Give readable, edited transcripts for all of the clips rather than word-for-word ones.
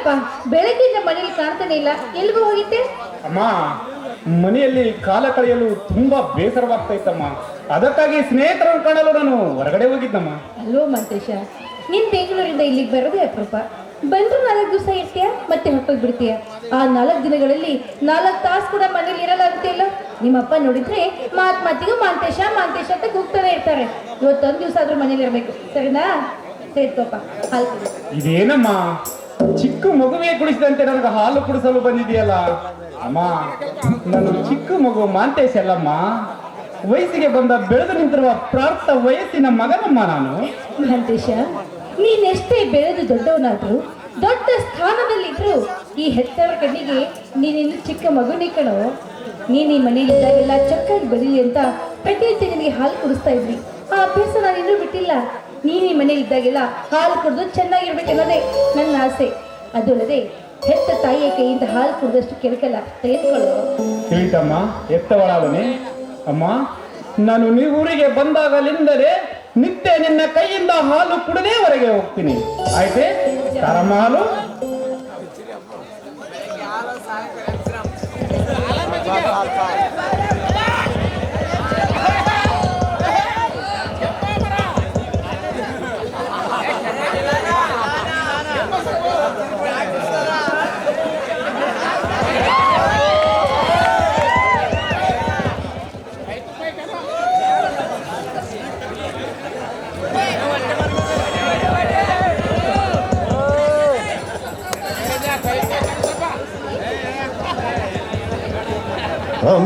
ಏನಪ್ಪ ಬೆಳಗ್ಗಿಂದ ಮನೇಲಿ ಕಾಣ್ತಾನೆ ಇಲ್ಲ, ಎಲ್ಗೂ ಹೋಗಿದ್ದೆ? ಅಮ್ಮ, ಮನೆಯಲ್ಲಿ ಕಾಲ ಕಳೆಯಲು ತುಂಬಾ ಬೇಸರವಾಗ್ತಾ ಇತ್ತಮ್ಮ. ಅದಕ್ಕಾಗಿ ಸ್ನೇಹಿತರನ್ನು ಕಾಣಲು ನಾನು ಹೊರಗಡೆ ಹೋಗಿದ್ದಮ್ಮ. ಅಲ್ವೋ ಮಂತೇಶ, ನೀನ್ ಬೆಂಗಳೂರಿಂದ ಇಲ್ಲಿಗೆ ಬರೋದೇ ಅಪರೂಪ. ಬಂದ್ರು 4 ದಿವಸ ಇರ್ತೀಯ, ಮತ್ತೆ ಹೊರಟೋಗ್ಬಿಡ್ತೀಯ. ಆ 4 ದಿನಗಳಲ್ಲಿ 4 ತಾಸು ಕೂಡ ಮನೇಲಿ ಇರಲ್ಲ ಅಂತೆಲ್ಲ. ನಿಮ್ಮಪ್ಪ ನೋಡಿದ್ರೆ ಮಾತಿಗೂ ಮಾಂತೇಶ ಮಾಂತೇಶ ಅಂತ ಕೂಗ್ತಾನೆ ಇರ್ತಾರೆ. ಇವತ್ತೊಂದು ದಿವಸ ಆದ್ರೂ ಮನೇಲಿ ಇರ್ಬೇಕು, ಸರಿನಾ? ಸೇರ್ಕೋಪ, ಹಾಲು ಕುಡಿ. ಇದೇನಮ್ಮ, ಚಿಕ್ಕ ಮಗುವಿಗೆ ಕುಡಿಸಿದಂತೆ ನನಗೆ ಹಾಲು ಕುಡಿಸಲು ಬಂದಿದೆಯಲ್ಲ ಅಮ್ಮ. ನಾನು ಚಿಕ್ಕ ಮಗು ಮಾಂತೇಶ್ ಅಲ್ಲಮ್ಮ, ವಯಸ್ಸಿಗೆ ಬಂದ ಬೆಳೆದು ನಿಂತಿರುವ ಪ್ರಾಪ್ತ ವಯಸ್ಸಿನ ಮಗನಮ್ಮ ನಾನು. ಮಾಂತೇಶ, ನೀನೆಷ್ಟೇ ಬೆಳೆದು ದೊಡ್ಡವನಾದ್ರು, ದೊಡ್ಡ ಸ್ಥಾನದಲ್ಲಿದ್ರು, ಈ ಹೆತ್ತವರ ಕಣ್ಣಿಗೆ ನೀನಿನ್ನು ಚಿಕ್ಕ ಮಗುನೇ ಕಣೋ. ನೀನು ಈ ಮನೆಯಲ್ಲಿದ್ದಾಗೆಲ್ಲ ಚಕ್ಕಾಗಿ ಬರೀಲಿ ಅಂತ ಪ್ರತಿನಿತ್ಯ ನಿನಗೆ ಹಾಲು ಕುಡಿಸ್ತಾ ಇದ್ವಿ. ಆ ಅಭ್ಯಾಸ ನಾನು ಇನ್ನೂ ಬಿಟ್ಟಿಲ್ಲ. ನೀನು ಈ ಮನೆಯಲ್ಲಿದ್ದಾಗೆಲ್ಲ ಹಾಲು ಕುಡಿದು ಚೆನ್ನಾಗಿರ್ಬೇಕನ್ನೋದೇ ನನ್ನ ಆಸೆ. ಅದು ಅಲ್ಲದೆ ಹೆತ್ತ ತಾಯಿಯ ಕೈಯಿಂದ ಹಾಲು ಕುಡಿದಷ್ಟು ಕೆಳಕಲ್ಲ, ತೆಗೆದುಕೊಳ್ಳೋ. ತಿಳಿತಮ್ಮ, ಎತ್ತವಳಾದನೆ ಅಮ್ಮ. ನಾನು ನೀವೂರಿಗೆ ಬಂದಾಗಲಿಂದಲೇ ನಿತ್ಯ ನಿನ್ನ ಕೈಯಿಂದ ಹಾಲು ಕುಡದೇ ಹೊರಗೆ ಹೋಗ್ತೀನಿ, ಆಯ್ತೆ? ತರಮ್ಮ ಹಾಲು.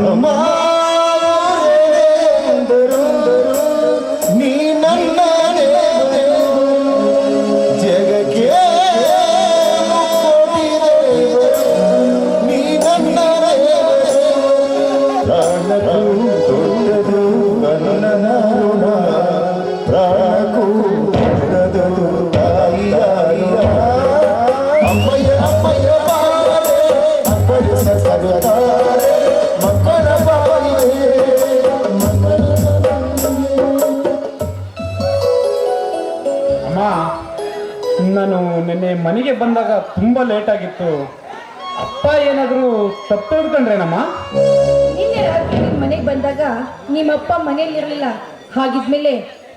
ಅಮ್ಮ ನೀ ನನ್ನ ಜಗಕ್ಕೆ ನೀ ನನ್ನ ಪ್ರಾಣಕ್ಕೂ ದೊಡ್ಡದು ನನ್ನ ಪ್ರಾಣಕ್ಕೂ ದೊಡ್ಡದು ತಾಯಿಯ ಅಮ್ಮಯ್ಯ ಅಮ್ಮಯ್ಯ ನಾನು ನಿನ್ನೆ ಮನೆಗೆ ಬಂದಾಗ ತುಂಬಾ ಲೇಟ್ ಆಗಿತ್ತು. ಅಪ್ಪ ಏನಾದರೂ ತಪ್ಪು ಹಿಡ್ಕೊಂಡ್ರೇನಮ್ಮ? ನಿನ್ನೆ ರಾತ್ರಿ ನಿನ್ನ ಮನೆಗೆ ಬಂದಾಗ ನಿಮ್ಮಪ್ಪ ಮನೆಯಲ್ಲಿ ಇರಲಿಲ್ಲ. ಹಾಗಿದ್ಮೇಲೆ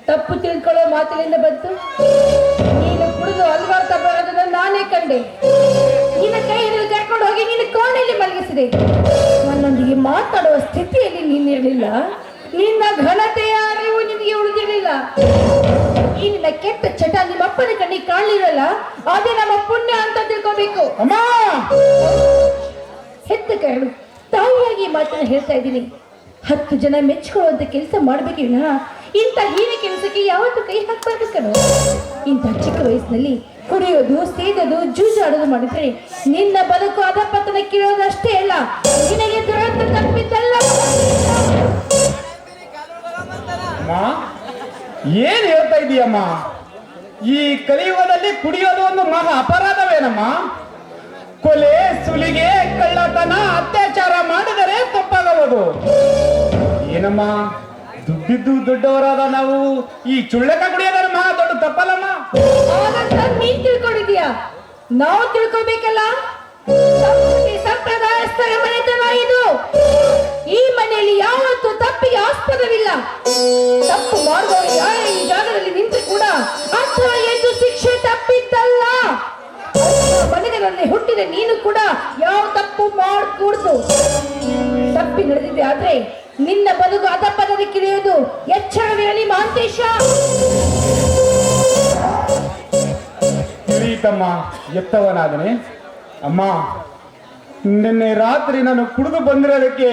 ತಪ್ಪು ತಿಳ್ಕೊಳ್ಳೋ ಮಾತಿನಿಂದ ಬಂತು. ನೀನು ಕುಡಿದು ಅಲ್ವಾಡ್ತಾ ಬರೋದನ್ನ ನಾನೇ ಕಂಡೆ. ನಿನ್ನ ಕೈ ಹಿಡಿದು ಕರ್ಕೊಂಡು ಹೋಗಿ ನಿನ್ನ ಕೋಣೆಯಲ್ಲಿ ಮಲಗಿಸಿದೆ. ನನ್ನೊಂದಿಗೆ ಮಾತಾಡುವ ಸ್ಥಿತಿಯಲ್ಲಿ ನೀನಿರಲಿಲ್ಲ. ನಿನ್ನ ಘನತೆಯ ಅರಿವು ನಿನಗೆ ಉಳಿದಿರಲಿಲ್ಲ. ಈ ನಿನ್ನ ಕೆಟ್ಟ ಚಟ ನಿಮ್ಮ ಅಪ್ಪನ ಕಣ್ಣಿಗೆ ಕಾಣಲಿರಲ್ಲ, ಅದೇ ನಮ್ಮ ಪುಣ್ಯ ಅಂತ ತಿಳ್ಕೋಬೇಕು. ಅಮ್ಮ, ಹೆತ್ತ ಕರಳು ತಾಯಿಯಾಗಿ ಮಾತನ್ನ ಹೇಳ್ತಾ ಇದ್ದೀನಿ. 10 ಜನ ಮೆಚ್ಕೊಳ್ಳುವಂತ ಕೆಲಸ ಮಾಡ್ಬೇಕು ವಿನಃ ಇಂಥ ಹೀನ ಕೆಲಸಕ್ಕೆ ಯಾವತ್ತೂ ಕೈ ಹಾಕ್ಬಾರ್ದು ಕಣೋ. ಇಂಥ ಚಿಕ್ಕ ವಯಸ್ಸಿನಲ್ಲಿ ಕುಡಿಯೋದು, ಸೇದೋದು, ಜೂಜಾಡೋದು ಮಾಡಿದ್ರೆ ನಿನ್ನ ಬದುಕು ಅಧಪತನಕ್ಕಿರೋದಷ್ಟೇ ಅಲ್ಲ, ನಿನಗೆ ದುರಂತ ತಪ್ಪಿದ್ದಲ್ಲ. ಏನ್ ಹೇಳ್ತಾ ಇದೀಯಮ್ಮ? ಈ ಕಲಿಯುಗದಲ್ಲಿ ಕುಡಿಯೋದು ಒಂದು ಮಹಾ ಅಪರಾಧವೇನಮ್ಮ? ಕೊಲೆ, ಸುಲಿಗೆ, ಕಳ್ಳತನ, ಅತ್ಯಾಚಾರ ಮಾಡಿದರೆ ತಪ್ಪಾಗಬಹುದು. ಏನಮ್ಮ, ದುಡ್ಡಿದ್ದು ದೊಡ್ಡವರಾದ ನಾವು ಈ ಚುಳ್ಳಕ ಕುಡಿಯೋದ್ರ ಮಹಾ ದೊಡ್ಡ ತಪ್ಪಲ್ಲಮ್ಮ. ನೀನ್ ತಿಳ್ಕೊಂಡಿದ್ಯಾ? ನಾವು ತಿಳ್ಕೊಬೇಕಲ್ಲ. ಸಂಪ್ರದಾಯಸ್ಥರ ಮನೆತನ ಇದು. ಈ ಮನೆಯಲ್ಲಿ ಯಾವತ್ತೂ ತಪ್ಪಿಗೆ ಆಸ್ಪದವಿಲ್ಲ. ತಪ್ಪು ಮಾಡುವವರು ಯಾರೇ ಈ ಜಾಗದಲ್ಲಿ ನಿಂತು ಕೂಡ ಅಂತಹ ಎಂದು ಶಿಕ್ಷೆ ತಪ್ಪಿದ್ದಲ್ಲ. ಮನೆಗಳಲ್ಲಿ ಹುಟ್ಟಿದ ನೀನು ಕೂಡ ಯಾವ ತಪ್ಪು ಮಾಡಕೂಡದು. ತಪ್ಪಿ ನಡೆದಿದೆ ಆದ್ರೆ ನಿನ್ನ ಬದುಕು ಅಧಪತನಕ್ಕಿಳಿಯುವುದು ಎಚ್ಚರವಿರಲಿ ಮಾಂತೇಶ. ತಿಳಿಯಿತಮ್ಮ, ಎತ್ತವನಾದನೆ. ಅಮ್ಮ, ನಿನ್ನೆ ರಾತ್ರಿ ನಾನು ಕುಡಿದು ಬಂದಿರೋದಕ್ಕೆ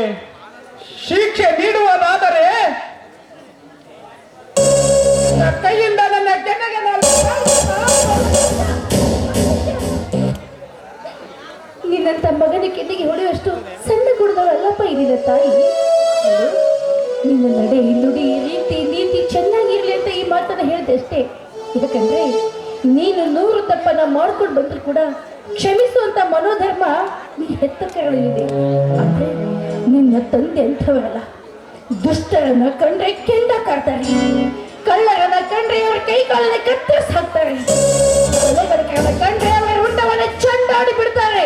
ಶಿಕ್ಷೆ ನೀಡುವುದಾದರೆ ಕೈಯಿಂದ ನನ್ನ ಕೆನ್ನೆಗೆ ನಿನ್ನಂತ ಮಗನ ಕೆನ್ನೆಗೆ ಹೊಡೆಯುವಷ್ಟು ಸಣ್ಣ ಕುಡಿದವಳಲ್ಲಪ್ಪ ಇದಿದ ತಾಯಿ. ನಿನ್ನ ನಡೆ, ನುಡಿ, ರೀತಿ, ನೀತಿ ಚೆನ್ನಾಗಿರ್ಲಿ ಅಂತ ಈ ಮಾತನ್ನ ಹೇಳಿದೆ ಅಷ್ಟೇ. ಯಾಕಂದ್ರೆ ನೀನು 100 ತಪ್ಪನ್ನ ಮಾಡ್ಕೊಂಡು ಬಂದ್ರು ಕೂಡ ಕ್ಷಮಿಸುವಂತ ಮನೋಧರ್ಮ ನೀ ಹೆತ್ತ ಕರಳಲ್ಲಿದೆ. ಆದ್ರೆ ನಿನ್ನ ತಂದೆ ಅಂಥವರಲ್ಲ. ದುಷ್ಟರನ್ನ ಕಂಡ್ರೆ ಕೆಂಡ ಕಾಡ್ತಾರೆ, ಕಳ್ಳರನ್ನ ಕಂಡ್ರೆ ಅವರ ಕೈ ಕಾಲನ್ನ ಕತ್ತರಿಸಿ ಹಾಕ್ತಾರೆ, ಕಂಡ್ರೆ ಅವರ ಪಿಂಡವನ್ನ ಚಂಡಾಡಿ ಬಿಡ್ತಾರೆ.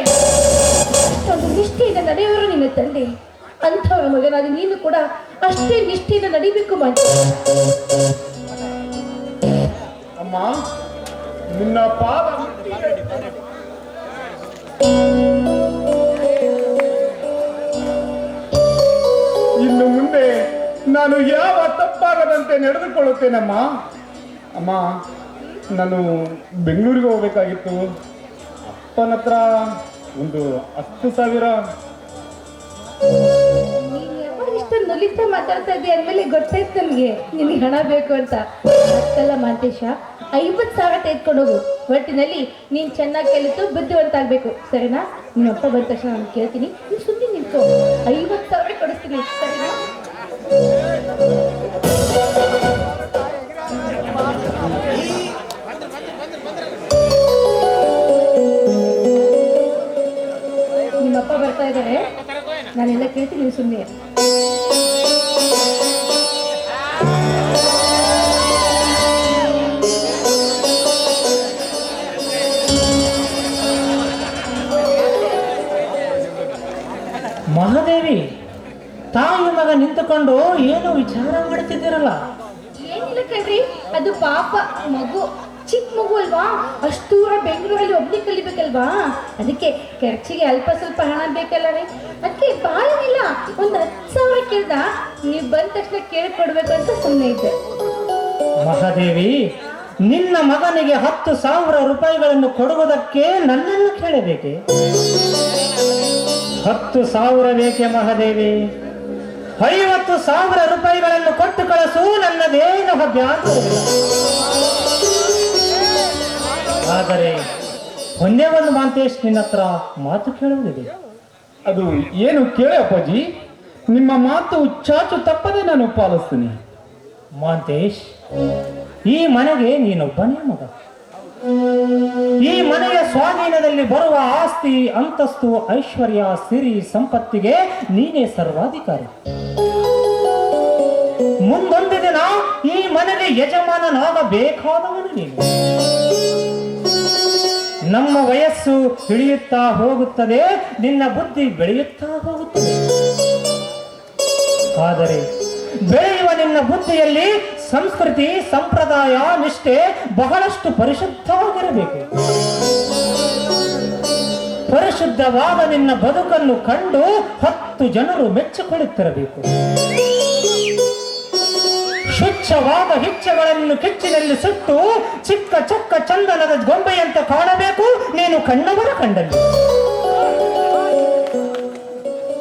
ಅಷ್ಟೊಂದು ನಿಷ್ಠೆಯಿಂದ ನಡೆಯುವರು ನಿನ್ನ ತಂದೆ. ಅಂಥವರ ಮಗನಾದ ನೀನು ಕೂಡ ಅಷ್ಟೇ ನಿಷ್ಠೆಯಿಂದ ನಡಿಬೇಕು ಮಾಡಿ. ಅಮ್ಮ ನಿನ್ನ ಪಾದ ಇನ್ನು ಮುಂದೆ ನಾನು ಯಾವ ತಪ್ಪಾಗದಂತೆ ನಡೆದುಕೊಳ್ಳುತ್ತೇನಮ್ಮ. ಅಮ್ಮ ನಾನು ಬೆಂಗಳೂರಿಗೆ ಹೋಗ್ಬೇಕಾಗಿತ್ತು. ಅಪ್ಪನ ಹತ್ರ ಒಂದು 10,000. ನೀನು ಯಾವಾಗ ಇಷ್ಟ ನುಲಿತ ಮಾತಾಡ್ತಾ ಇದ್ದೀಯ ಅಂದಮೇಲೆ ಗೊತ್ತಾಯ್ತು ನಮಗೆ ನಿನಗೆ ಹಣ ಬೇಕು ಅಂತ. ಅಷ್ಟಲ್ಲ ಮಾಂತೇಶ, 50,000 ತೆಗೆದುಕೊಂಡು ಹೋಗು. ಒಟ್ಟಿನಲ್ಲಿ ನೀನು ಚೆನ್ನಾಗಿ ಕಲಿತು ಬುದ್ಧಿವಂತಾಗಬೇಕು, ಸರಿನಾ? ನಿಮ್ಮ ಅಪ್ಪ ಬಂದ ತಕ್ಷಣ ನಾನು ಕೇಳ್ತೀನಿ, ನೀನು ಸುಮ್ಮನೆ ನಿಂತ್ಕೋ. 50,000 ಕೊಡಿಸ್ತೀನಿ, ಸರಿನಾ? ನಿಮ್ಮಪ್ಪ ಬರ್ತಾ ಇದ್ದಾರೆ, ನಾನೆಲ್ಲ ಕೇಳ್ತೀನಿ, ನೀವು ಸುಮ್ಮನೆ. ಮಹಾದೇವಿ, ತಾಯಿ ಮಗ ನಿಂತುಕೊಂಡು ಏನು ವಿಚಾರ ಮಾಡ್ತಿದ್ದೀರಲ್ಲ? ಏನಿಲ್ಲ ಕಣ್ರಿ, ಅದು ಪಾಪ ಮಗು, ಚಿಕ್ಕ ಮಗು ಅಲ್ವಾ, ಅಷ್ಟು ದೂರ ಬೆಂಗಳೂರಲ್ಲಿ ಒಬ್ಬನೇ ಕಲಿಬೇಕಲ್ವಾ, ಅದಕ್ಕೆ ಖರ್ಚಿಗೆ ಅಲ್ಪ ಸ್ವಲ್ಪ ಹಣ ಬೇಕಲ್ಲ ರೀ. ಅದಕ್ಕೆ ಬಾಳನಿಲ್ಲ, ಒಂದು 10,000 ಕೇಳ್ದ. ನೀವು ಬಂದ ತಕ್ಷಣ ಕೇಳಿಕೊಡ್ಬೇಕು ಅಂತ ಸುಮ್ಮನೆ ಇದ್ದೆ. ಮಹಾದೇವಿ, ನಿನ್ನ ಮಗನಿಗೆ 10,000 ರೂಪಾಯಿಗಳನ್ನು ಕೊಡುವುದಕ್ಕೆ ನನ್ನನ್ನು ಕೇಳಬೇಕೆ? 10,000 ಬೇಕೆ ಮಹಾದೇವಿ? 50,000 ರೂಪಾಯಿಗಳನ್ನು ಕೊಟ್ಟು ಕಳಿಸು, ನನ್ನದೇನು ಅಭ್ಯಂತರವಿಲ್ಲ. ಆದರೆ ಒಂದೇ ಒಂದು ಮಾಂತೇಶ್, ನಿನ್ನ ಹತ್ರ ಮಾತು ಕೇಳುವುದಿದೆ. ಅದು ಏನು ಕೇಳಿ ಅಪ್ಪಾಜಿ, ನಿಮ್ಮ ಮಾತು ಚಾಚು ತಪ್ಪದೆ ನಾನು ಪಾಲಿಸ್ತೀನಿ. ಮಾಂತೇಶ್, ಈ ಮನೆಗೆ ನೀನೊಬ್ಬನೇ ಮಗ. ಈ ಮನೆಯ ಸ್ವಾಧೀನದಲ್ಲಿ ಬರುವ ಆಸ್ತಿ, ಅಂತಸ್ತು, ಐಶ್ವರ್ಯ, ಸಿರಿ, ಸಂಪತ್ತಿಗೆ ನೀನೇ ಸರ್ವಾಧಿಕಾರಿ. ಮುಂದೊಂದು ದಿನ ಈ ಮನೆಗೆ ಯಜಮಾನನಾಗಬೇಕಾದವನು ನೀನು. ನಮ್ಮ ವಯಸ್ಸು ಇಳಿಯುತ್ತಾ ಹೋಗುತ್ತದೆ, ನಿನ್ನ ಬುದ್ಧಿ ಬೆಳೆಯುತ್ತಾ ಹೋಗುತ್ತದೆ. ಆದರೆ ಬೆಳೆಯುವ ನಿನ್ನ ಬುದ್ಧಿಯಲ್ಲಿ ಸಂಸ್ಕೃತಿ, ಸಂಪ್ರದಾಯ, ನಿಷ್ಠೆ ಬಹಳಷ್ಟು ಪರಿಶುದ್ಧವಾಗಿರಬೇಕು. ಪರಿಶುದ್ಧವಾದ ನಿನ್ನ ಬದುಕನ್ನು ಕಂಡು 10 ಜನರು ಮೆಚ್ಚಿಕೊಳ್ಳುತ್ತಿರಬೇಕು. ಶುಚ್ಛವಾದ ಹಿಚ್ಚೆಗಳನ್ನು ಕಿಚ್ಚಿನಲ್ಲಿ ಸುಟ್ಟು ಚಿಕ್ಕ ಚೊಕ್ಕ ಚಂದನದ ಗೊಂಬೆಯಂತೆ ಕಾಣಬೇಕು ನೀನು ಕಣ್ಣವರ ಕಂಡಲ್ಲಿ.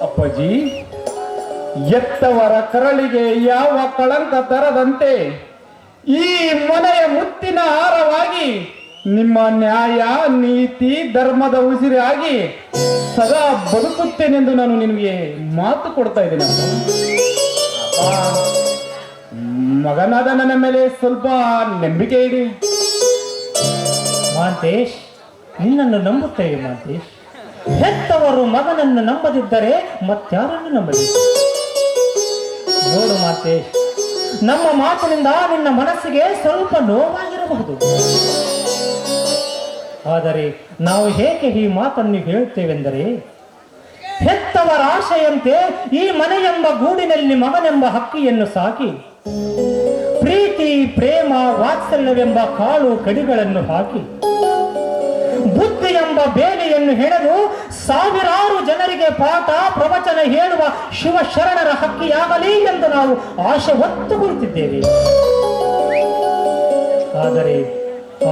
ಅಪ್ಪಾಜಿ, ಎತ್ತವರ ಕರಳಿಗೆ ಯಾವ ಕಳಂಕ ತರದಂತೆ ಈ ಮನೆಯ ಮುತ್ತಿನ ಹಾರವಾಗಿ ನಿಮ್ಮ ನ್ಯಾಯ, ನೀತಿ, ಧರ್ಮದ ಉಸಿರಾಗಿ ಸದಾ ಬದುಕುತ್ತೇನೆಂದು ನಾನು ನಿನಗೆ ಮಾತು ಕೊಡ್ತಾ ಇದ್ದೇನೆ. ಮಗನಾದ ನನ್ನ ಮೇಲೆ ಸ್ವಲ್ಪ ನಂಬಿಕೆ ಇಡಿ. ಮಾಂತೇಶ್, ನಿನ್ನನ್ನು ನಂಬುತ್ತೇವೆ ಮಾಂತೇಶ್. ಹೆತ್ತವರು ಮಗನನ್ನು ನಂಬದಿದ್ದರೆ ಮತ್ತಾರನ್ನು ನಂಬಬೇಕು. ನೋಡು ಮಾಂತೇಶ್, ನಮ್ಮ ಮಾತಿನಿಂದ ನಿನ್ನ ಮನಸ್ಸಿಗೆ ಸ್ವಲ್ಪ ನೋವಾಗಿರಬಹುದು. ಆದರೆ ನಾವು ಹೇಗೆ ಈ ಮಾತನ್ನು ಹೇಳುತ್ತೇವೆಂದರೆ, ಹೆತ್ತವರ ಆಶೆಯಂತೆ ಈ ಮನೆಯೆಂಬ ಗೂಡಿನಲ್ಲಿ ಮಗನೆಂಬ ಹಕ್ಕಿಯನ್ನು ಸಾಕಿ ಪ್ರೀತಿ, ಪ್ರೇಮ, ವಾತ್ಸಲ್ಯವೆಂಬ ಕಾಳು ಕಡಿಗಳನ್ನು ಹಾಕಿ ಬುದ್ಧಿ ಎಂಬ ಬೇಲಿಯನ್ನು ಹೆಣೆದು ಸಾವಿರಾರು ಜನರಿಗೆ ಪಾಠ ಪ್ರವಚನ ಹೇಳುವ ಶಿವಶರಣರ ಹಕ್ಕಿಯಾಗಲಿ ಎಂದು ನಾವು ಆಶೆ ಹೊತ್ತು ಕುಳಿತಿದ್ದೇವೆ. ಆದರೆ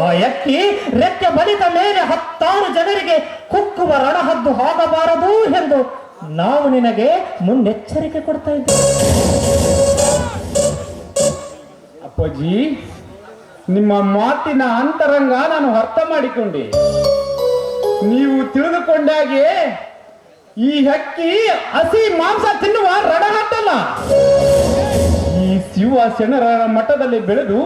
ಆ ಹಕ್ಕಿ ರೆಕ್ಕೆ ಬಲಿತ ಮೇಲೆ 10 ಜನರಿಗೆ ಕುಕ್ಕುವ ರಣಹದ್ದು ಆಗಬಾರದು ಎಂದು ನಾವು ನಿನಗೆ ಮುನ್ನೆಚ್ಚರಿಕೆ ಕೊಡ್ತಾ ಇದ್ದೇವೆ. ಅಪ್ಪಾಜಿ, ನಿಮ್ಮ ಮಾತಿನ ಅಂತರಂಗ ನಾನು ಅರ್ಥ ಮಾಡಿಕೊಂಡೆ. ನೀವು ತಿಳಿದುಕೊಂಡಾಗೆ ಈ ಹಕ್ಕಿ ಹಸಿ ಮಾಂಸ ತಿನ್ನುವ ರಣಹದ್ದಲ್ಲ. ಈ ಶಿವ ಶರಣರ ಮಠದಲ್ಲಿ ಬೆಳೆದು